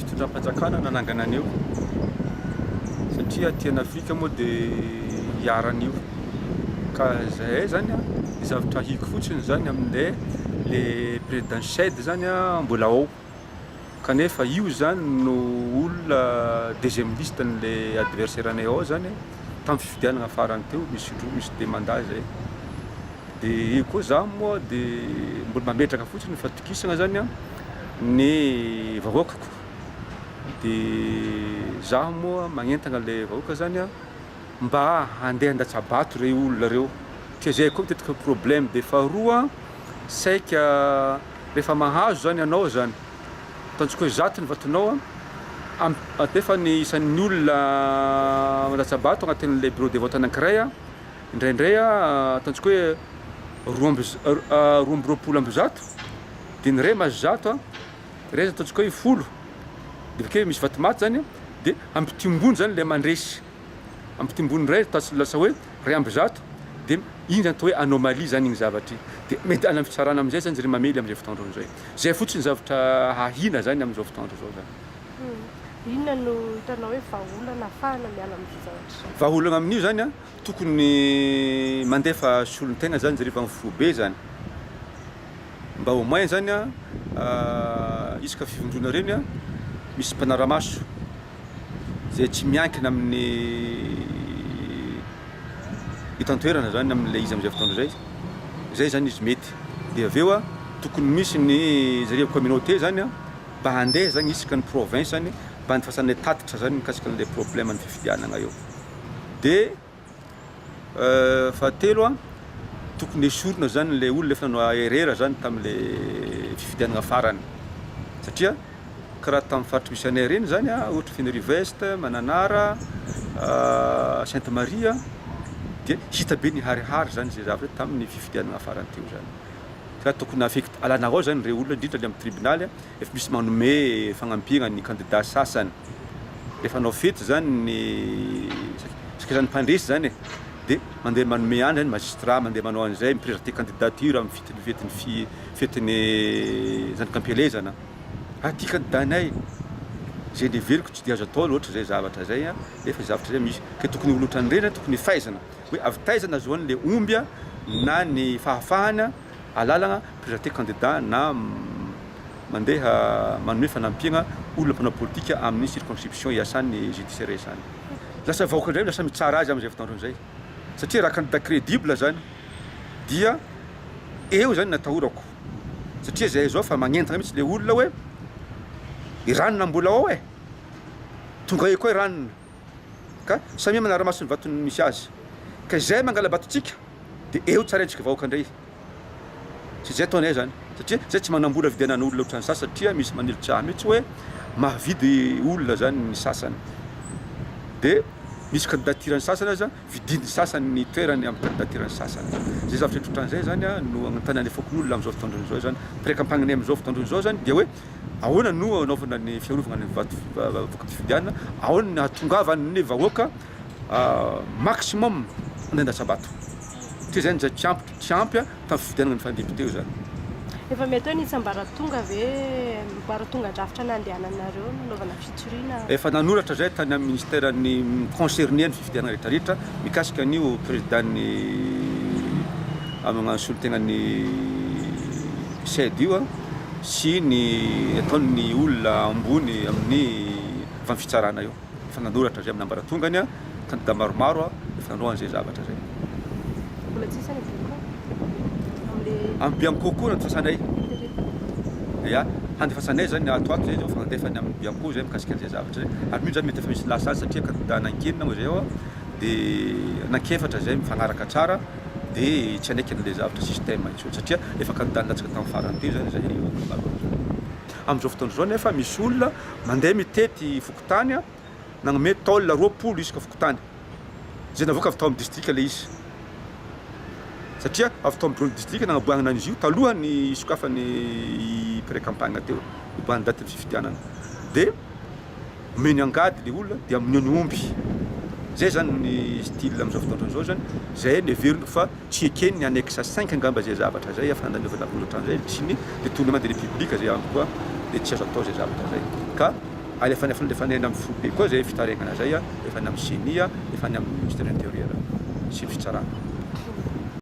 fitondram-panjakana nanangana an'io satria aty an'Afrika moa dia hiaran'io ka zahay zany a zavatra hiko fotsiny zany amin'ilay le président Chad zany a mbola ao kanefa io zany no olona deuxième liste n'le adversaire anay ao zany tamin'ny fifidianana farany teo misy indroa misy demanda zay dia koa zaho moa dia mbola mametraka fotsiny fatokisana zany a ny vahoakako dia zaho moa magnentana le vahoaka zany a mba handeha handatsabato reo olona reo satria zay koa mitetika problème dia faharoa saika rehefa mahazo zany anao zany ataontsika hoe zato ny vatonao nefa ny isan'ny olona mandatsabato agnatin'le bureau de vote anankiray a indraindray a ataontsika hoe roa amby roapolo amby zato dia ny ray mahazo zato a ray ataontsika hoe folo dia avakeo misy vatomaty zany dia ampitimbony zany le mandresy ampitimbony ray lasa hoe ray amby zato dia iny zany atao hoe anomalie zany igny zavatra dia mety ana fitsarana amizay zany zare mamely amizay fotoandro zay zay fotsiny zavatra hahina zany amizao fotoandro zao zany inona no hitanao hoe vahaolana afahana miala amizay zavatra vahaolana amin'io zany a tokony mandefa solontegna zany zare efa mifobe zany mba au moins zany a isaka fivondrona reny a misy mpanaramaso zay tsy miankina amin'ny hitantoerana zany amin'le izy amizay fotoandro zay zany izy mety dia aveo a tokony misy ny zare communauté zany a mba handeha zany isaka ny province zany mba handifasanay tatitra zany mikasika an'le problème ny fifidianana eo dia fahatelo a tokony esorina zany le olona efa nanao erreur zany tamin'le fifidianana farany satria karaha tamin'ny faritry misy anay reny zany a ohatra Fenerive-Est, Mananara, Sainte Marie dia hita be ny harihary zany zay zavatra tamin'ny fifidianana farany teo zany ka tokony afekty alana ao zany re olona indrindra le amin'ny tribunal efa misy manome fagnampiana ny candidat sasany rehefa anao fety zany ny saka zany mpandresy zany dia mandeha manome any zany magistrat mandeha manao an'izay miprésenter candidature amin'ny fetiny zanak'ampelezana ty candidat anay zay le veriko tsy dia azo atao loatra zay zavatra zay a efa zavatra zay misy ka tokony olotra an'ireny tokony faizana hoe avy taizana azoan'le ombya na ny fahafahana alalagna présenter candidat na mandeha manome fanampiana olona mpanao politika amin'ny circonscription iasan'ny judiciaire zany lasa vahoaka indray lasa mitsara azy am'izay fotoandro zay satria raha candidat crédible zany dia eo zany natahorako satria zay zao fa magnentana mihitsy le olona hoe iranona mbola ao tonga eo koa iranona ka samia manara-maso ny vatony misy azy ka zay mangala batotsika dia eo tsara antsika vahoaka indray sy zay ataonay zany satria zay tsy manambola vidianan'olona ohatrany sasy satria misy manilitra mihitsy hoe mahavidy olona zany ny sasany dia misy candidature ny sasany aza vidiny sasany ny toerany amin'ny candidature ny sasany zay zavatra trotran'izay zany a no agnotanany fokon'olona am'izao fotoandron'izao zany pré-campagne am'izao fotoandron'izao zany dia hoe ahoana no anaovana ny fiarovana ny voka fifidianana ahoana ny hatongavany ny vahoaka maximum andehan-dasabato satria zany zay tsy ampy tamin'ny fifidianana ny fandepute io zany efa mety hoe nisy ambaratonga ve mbaratonga-drafitra nandehananareo nanaovana fitsorina efa nanoratra zay tany amin'ny ministère ny concerné ny fifidianana rehetrarehetra mikasika an'io présidentny amin'ny solotegnany Chad io sy ny ataon'ny olona ambony amin'ny fanfitsarana io efa nanoratra zay amin'ny ambaratongany a candidat maromaro efa nanoa an'izay zavatra zay mbola tsisy any amin'ny Bianco koa nandifasanay ya handifasanay zany atoato zay zao fagnandefany amin'ny Bianco zay mikasika an'izay zavatra zay ary mino zany mety efa misy lasasy satria candidat nankenina moa zay ao dia nankefatra zay mifagnaraka tsara dia tsy anaiky an'le zavatra système intsony satria efa candidat natsika tamin'ny farany teo zany zay am'izao fotoandro zao nefa misy olona mandeha mitety fokotany a nagnome taolina roapolo isaka fokotany zay navoaka avy tao amin'ny district le izy satria avy tao amin'ny bureau district nagnaboagnana an'izy io talohany sokafany pré-campagne teo iboahany daty ny fifidianana dia omeny angady le olona dia amin'ny ony omby zay zany ny style am'izao fotoandron'izao zany zay ny heverina fa tsy ekeny ny annexe 5 angamba zay zavatra zay efa nandaniovana volatra an'izay sy ny détournement de république zay amby koa dia tsy azo atao zay zavatra zay ka alefa nena amin'ny fobe koa zay fitaregnana zay efa ny amin'ny génie efa ny amin'ny ministère intérieur sy ny fitsarana